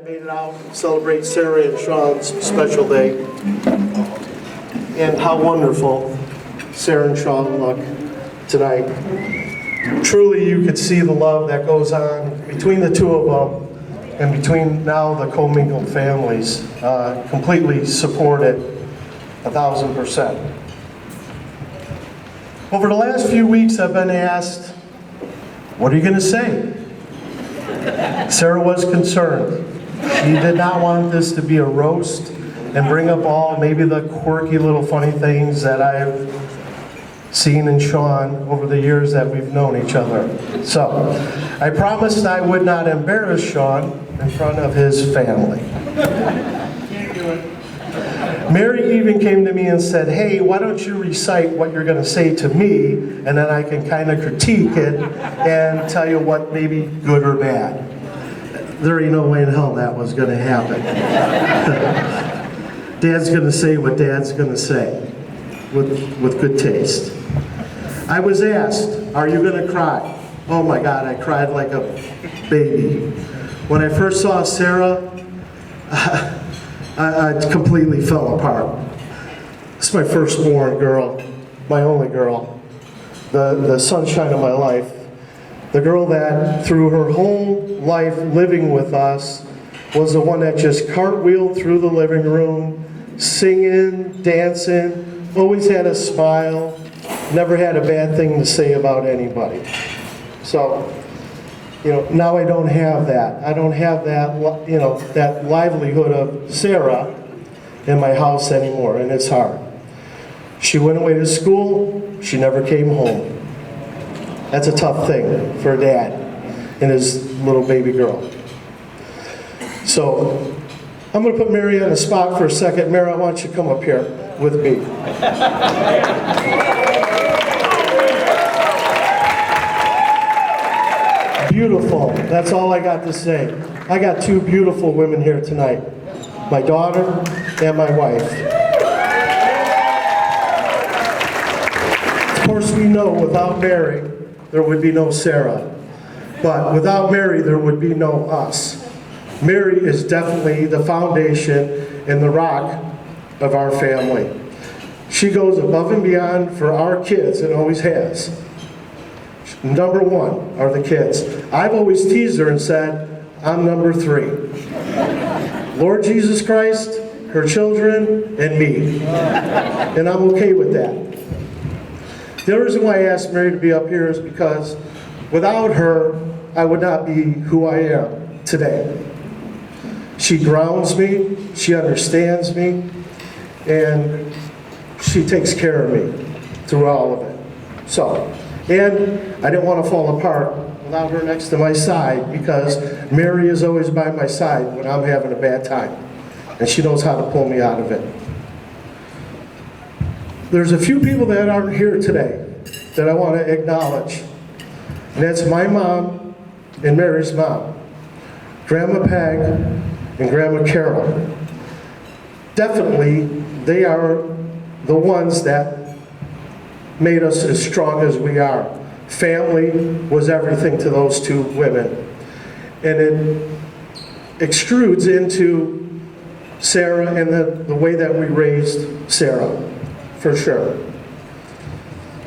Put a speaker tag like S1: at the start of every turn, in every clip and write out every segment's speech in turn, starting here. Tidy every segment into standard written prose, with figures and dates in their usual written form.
S1: that made it out to celebrate Sarah and Sean's special day. And how wonderful Sarah and Sean look tonight. Truly, you could see the love that goes on between the two of them and between now the commingled families. Completely support it 1,000%. Over the last few weeks, I've been asked, what are you going to say? Sarah was concerned. She did not want this to be a roast and bring up all maybe the quirky little funny things that I've seen in Sean over the years that we've known each other. So, I promised I would not embarrass Sean in front of his family.
S2: Can't do it.
S1: Mary even came to me and said, hey, why don't you recite what you're going to say to me, and then I can kind of critique it and tell you what may be good or bad. There ain't no way in hell that was going to happen. Dad's going to say what Dad's going to say with good taste. I was asked, are you going to cry? Oh my God, I cried like a baby. When I first saw Sarah, I completely fell apart. This is my firstborn girl, my only girl, the sunshine of my life. The girl that through her whole life living with us was the one that just cartwheeled through the living room, singing, dancing, always had a smile, never had a bad thing to say about anybody. So, now I don't have that. I don't have that, that livelihood of Sarah in my house anymore, and it's hard. She went away to school, she never came home. That's a tough thing for a dad and his little baby girl. So, I'm going to put Mary on the spot for a second. Mary, I want you to come up here with me. Beautiful. That's all I got to say. I got two beautiful women here tonight. My daughter and my wife. Of course, we know without Mary, there would be no Sarah. But without Mary, there would be no us. Mary is definitely the foundation and the rock of our family. She goes above and beyond for our kids and always has. Number one are the kids. I've always teased her and said, I'm number 3. Lord Jesus Christ, her children, and me. And I'm okay with that. The reason why I asked Mary to be up here is because without her, I would not be who I am today. She grounds me, she understands me, and she takes care of me through all of it. So, and I didn't want to fall apart without her next to my side, because Mary is always by my side when I'm having a bad time. And she knows how to pull me out of it. There's a few people that aren't here today that I want to acknowledge. And that's my mom and Mary's mom. Grandma Peg and Grandma Carol. Definitely, they are the ones that made us as strong as we are. Family was everything to those two women. And it extrudes into Sarah and the way that we raised Sarah, for sure.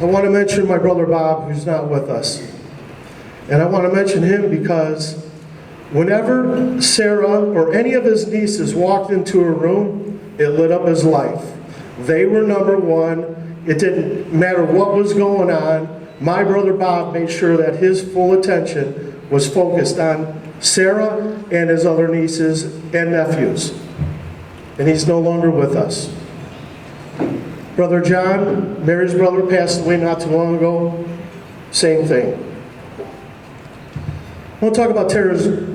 S1: I want to mention my brother Bob, who's not with us. And I want to mention him because whenever Sarah or any of his nieces walked into a room, it lit up his life. They were number one. It didn't matter what was going on. My brother Bob made sure that his full attention was focused on Sarah and his other nieces and nephews. And he's no longer with us. Brother John, Mary's brother, passed away not too long ago. Same thing. I want to talk about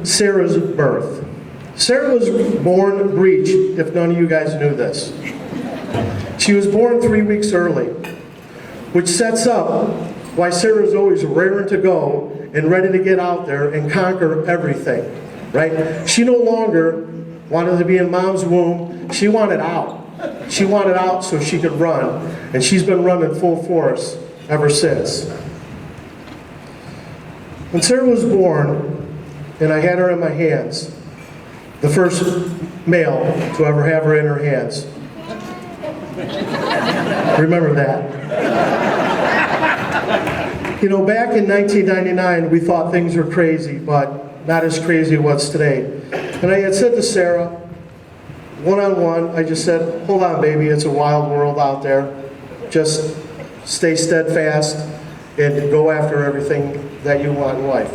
S1: Sarah's birth. Sarah was born breech, if none of you guys knew this. She was born 3 weeks early, which sets up why Sarah's always raring to go and ready to get out there and conquer everything, right? She no longer wanted to be in mom's womb. She wanted out. She wanted out so she could run, and she's been running full force ever since. When Sarah was born, and I had her in my hands, the first male to ever have her in her hands. Remember that. You know, back in 1999, we thought things were crazy, but not as crazy as it was today. And I had said to Sarah, one-on-one, I just said, hold on, baby, it's a wild world out there. Just stay steadfast and go after everything that you want in life.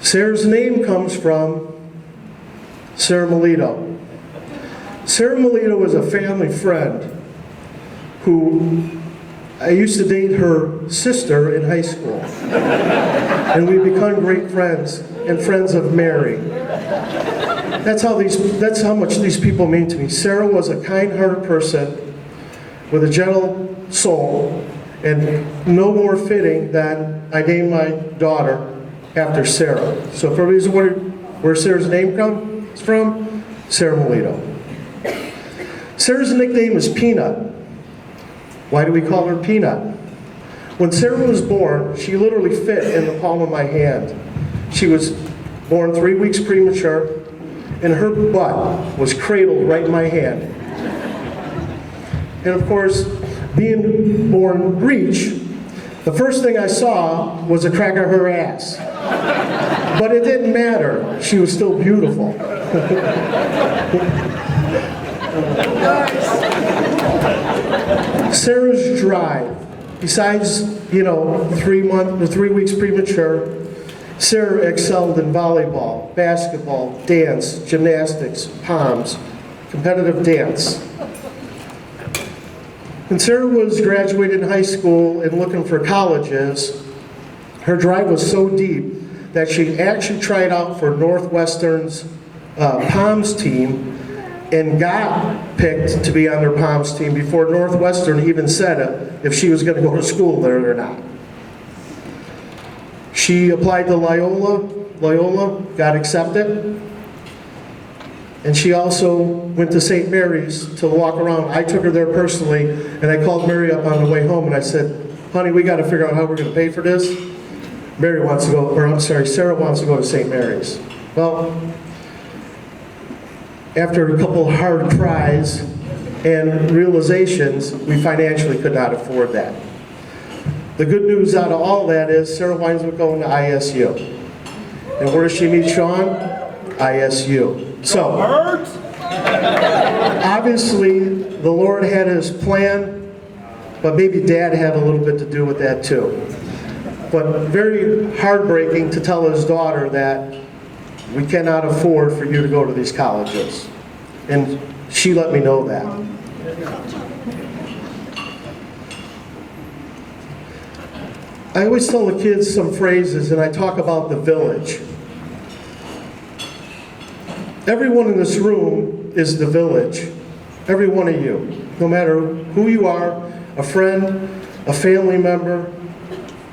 S1: Sarah's name comes from Sarah Melito. Sarah Melito was a family friend who I used to date her sister in high school. And we become great friends and friends of Mary. That's how much these people mean to me. Sarah was a kind-hearted person with a gentle soul, and no more fitting than I named my daughter after Sarah. So if everybody's wondering where Sarah's name comes from, Sarah Melito. Sarah's nickname is Peanut. Why do we call her Peanut? When Sarah was born, she literally fit in the palm of my hand. She was born 3 weeks premature, and her butt was cradled right in my hand. And of course, being born breech, the first thing I saw was a crack of her ass. But it didn't matter. She was still beautiful. Sarah's drive, besides, 3 weeks premature, Sarah excelled in volleyball, basketball, dance, gymnastics, POMs, competitive dance. When Sarah was graduating high school and looking for colleges, her drive was so deep that she actually tried out for Northwestern's POMs team and got picked to be on their POMs team before Northwestern even said if she was going to go to school there or not. She applied to Loyola, got accepted, and she also went to St. Mary's to walk around. I took her there personally, and I called Mary up on the way home, and I said, honey, we got to figure out how we're going to pay for this. Sarah wants to go to St. Mary's. Well, after a couple of hard cries and realizations, we financially could not afford that. The good news out of all that is Sarah winds up going to ISU. And where does she meet Sean? ISU. So, obviously, the Lord had his plan, but maybe Dad had a little bit to do with that too. But very heartbreaking to tell his daughter that we cannot afford for you to go to these colleges. And she let me know that. I always tell the kids some phrases, and I talk about the village. Everyone in this room is the village. Every one of you. No matter who you are, a friend, a family member,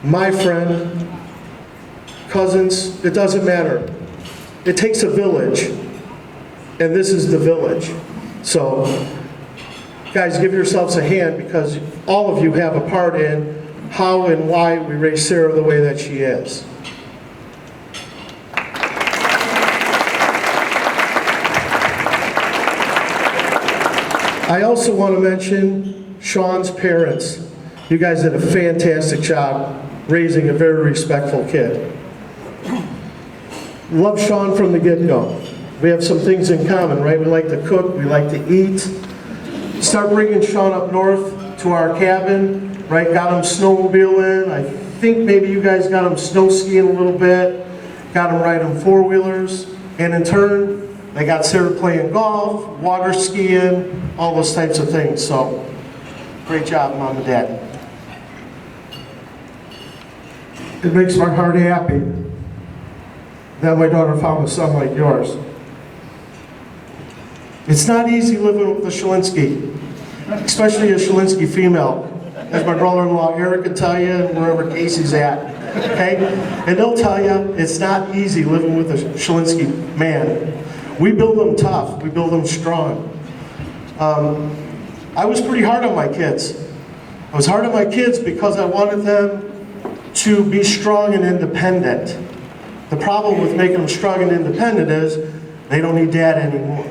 S1: my friend, cousins, it doesn't matter. It takes a village, and this is the village. So, guys, give yourselves a hand because all of you have a part in how and why we raised Sarah the way that she is. I also want to mention Sean's parents. You guys did a fantastic job raising a very respectful kid. Love Sean from the get-go. We have some things in common, right? We like to cook, we like to eat. Start bringing Sean up north to our cabin, right? Got him snowmobiling. I think maybe you guys got him snow skiing a little bit. Got him riding four-wheelers. And in turn, they got Sarah playing golf, water skiing, all those types of things. So, great job, Mom and Dad. It makes my heart happy that my daughter found a son like yours. It's not easy living with a Shalinsky, especially a Shalinsky female, as my brother-in-law Eric can tell you, and wherever Casey's at, okay? And they'll tell you it's not easy living with a Shalinsky man. We build them tough, we build them strong. I was pretty hard on my kids. I was hard on my kids because I wanted them to be strong and independent. The problem with making them strong and independent is they don't need dad anymore.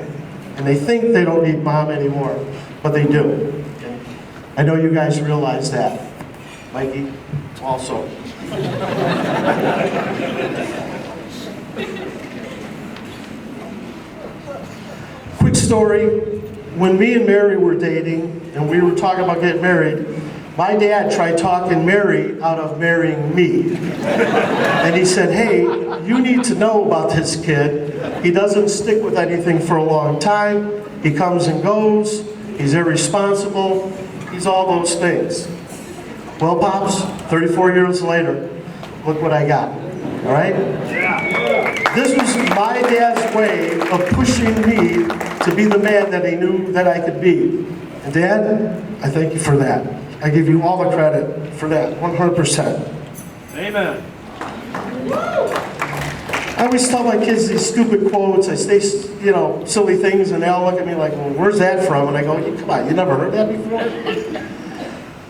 S1: And they think they don't need mom anymore, but they do. I know you guys realize that. Mikey, also. Quick story, when me and Mary were dating and we were talking about getting married, my dad tried talking Mary out of marrying me. And he said, hey, you need to know about this kid. He doesn't stick with anything for a long time. He comes and goes. He's irresponsible. He's all those things. Well, Pops, 34 years later, look what I got, all right? This was my dad's way of pushing me to be the man that he knew that I could be. And Dad, I thank you for that. I give you all the credit for that, 100%.
S2: Amen.
S1: I always tell my kids these stupid quotes. I say, silly things, and they all look at me like, well, where's that from? And I go, come on, you never heard that before?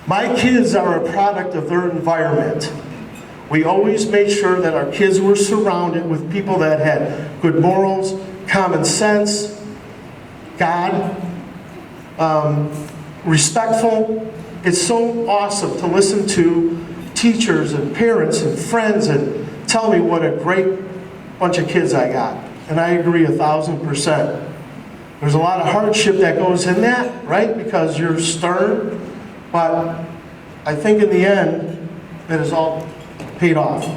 S1: My kids are a product of their environment. We always made sure that our kids were surrounded with people that had good morals, common sense, God, respectful. It's so awesome to listen to teachers and parents and friends and tell me what a great bunch of kids I got. And I agree 1,000%. There's a lot of hardship that goes in that, right? Because you're stern, but I think in the end, it is all paid off.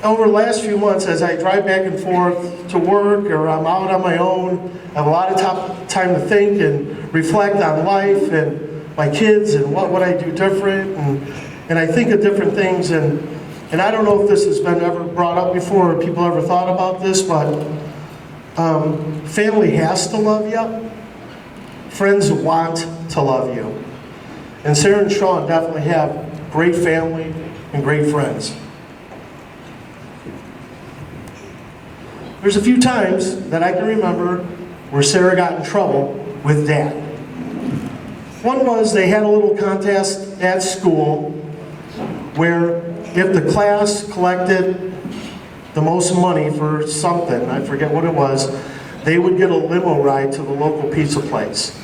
S1: Over the last few months, as I drive back and forth to work or I'm out on my own, I have a lot of time to think and reflect on life and my kids and what would I do different, and I think of different things, and I don't know if this has been ever brought up before or people ever thought about this, but family has to love you. Friends want to love you. And Sarah and Sean definitely have great family and great friends. There's a few times that I can remember where Sarah got in trouble with Dad. One was they had a little contest at school where if the class collected the most money for something, I forget what it was, they would get a limo ride to the local pizza place.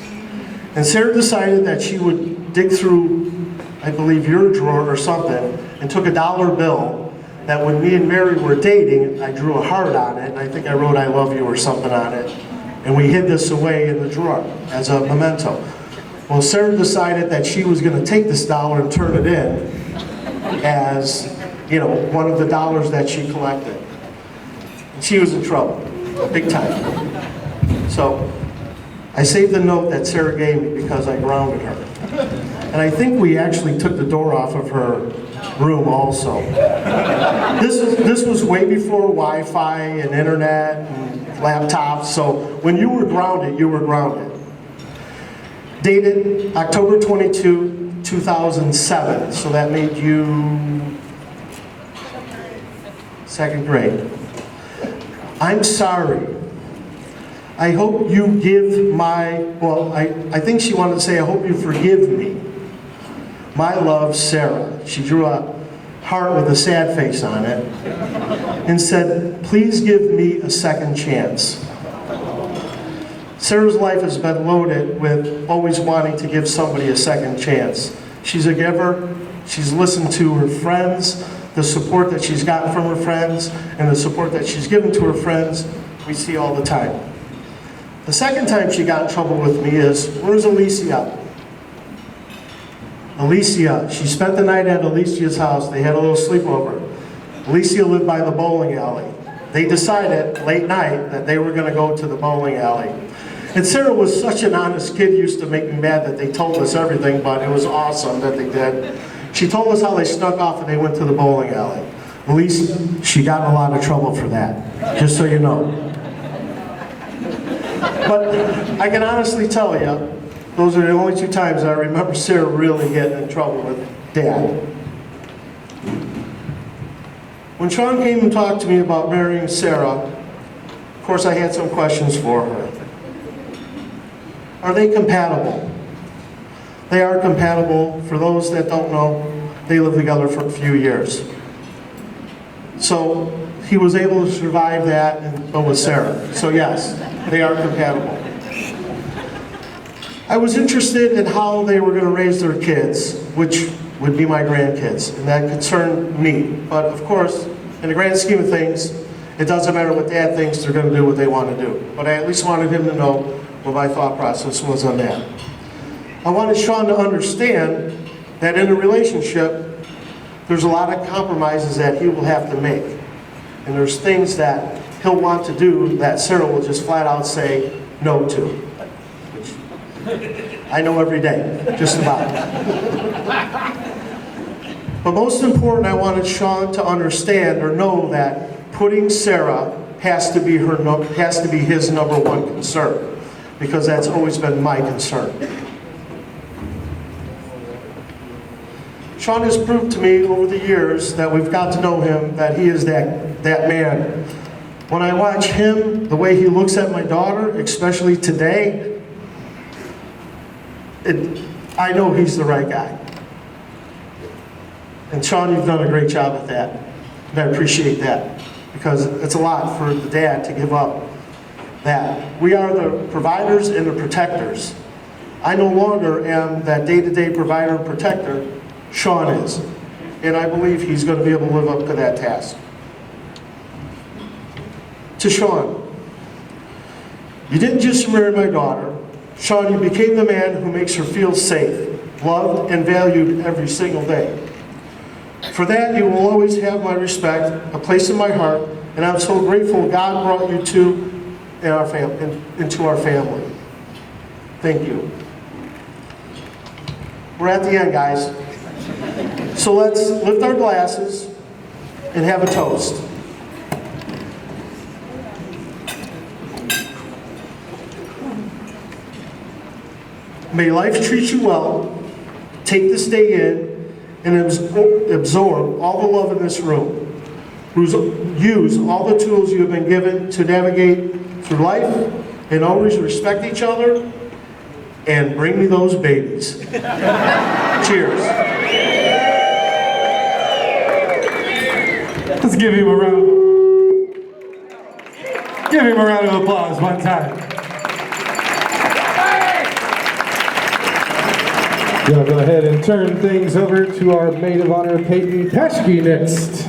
S1: And Sarah decided that she would dig through, I believe, your drawer or something, and took a $1 bill that when me and Mary were dating, I drew a heart on it, and I think I wrote I love you or something on it. And we hid this away in the drawer as a memento. Well, Sarah decided that she was going to take this $1 and turn it in as, one of the dollars that she collected. And she was in trouble, big time. So I saved the note that Sarah gave me because I grounded her. And I think we actually took the door off of her room also. This was way before Wi-Fi and internet and laptops, so when you were grounded, you were grounded. Dated October 22, 2007, so that made you second grade. I'm sorry. I hope you give I think she wanted to say, I hope you forgive me. My love, Sarah. She drew a heart with a sad face on it and said, please give me a second chance. Sarah's life has been loaded with always wanting to give somebody a second chance. She's a giver. She's listened to her friends, the support that she's gotten from her friends, and the support that she's given to her friends, we see all the time. The second time she got in trouble with me is, where's Alicia? Alicia, she spent the night at Alicia's house. They had a little sleepover. Alicia lived by the bowling alley. They decided late night that they were going to go to the bowling alley. And Sarah was such an honest kid, used to make me mad that they told us everything, but it was awesome that they did. She told us how they snuck off and they went to the bowling alley. Alicia, she got in a lot of trouble for that, just so you know. But I can honestly tell you, those are the only two times I remember Sarah really getting in trouble with Dad. When Sean came and talked to me about marrying Sarah, of course I had some questions for her. Are they compatible? They are compatible. For those that don't know, they lived together for a few years. So he was able to survive that, and so was Sarah. So yes, they are compatible. I was interested in how they were going to raise their kids, which would be my grandkids, and that concerned me. But of course, in the grand scheme of things, it doesn't matter what Dad thinks, they're going to do what they want to do. But I at least wanted him to know what my thought process was on that. I wanted Sean to understand that in a relationship, there's a lot of compromises that he will have to make. And there's things that he'll want to do that Sarah will just flat out say no to. Which I know every day, just about. But most important, I wanted Sean to understand or know that putting Sarah has to be his number one concern, because that's always been my concern. Sean has proved to me over the years that we've got to know him that he is that man. When I watch him, the way he looks at my daughter, especially today, I know he's the right guy. And Sean, you've done a great job at that. And I appreciate that, because it's a lot for the dad to give up that. We are the providers and the protectors. I no longer am that day-to-day provider and protector. Sean is. And I believe he's going to be able to live up to that task. To Sean, you didn't just marry my daughter. Sean, you became the man who makes her feel safe, loved, and valued every single day. For that, you will always have my respect, a place in my heart, and I'm so grateful God brought you into our family. Thank you. We're at the end, guys. So let's lift our glasses and have a toast. May life treat you well. Take this day in and absorb all the love in this room. Use all the tools you have been given to navigate through life, and always respect each other, and bring me those babies. Cheers.
S3: Let's give him a round of applause one time. Gonna go ahead and turn things over to our maid of honor, Peyton Paschke, next.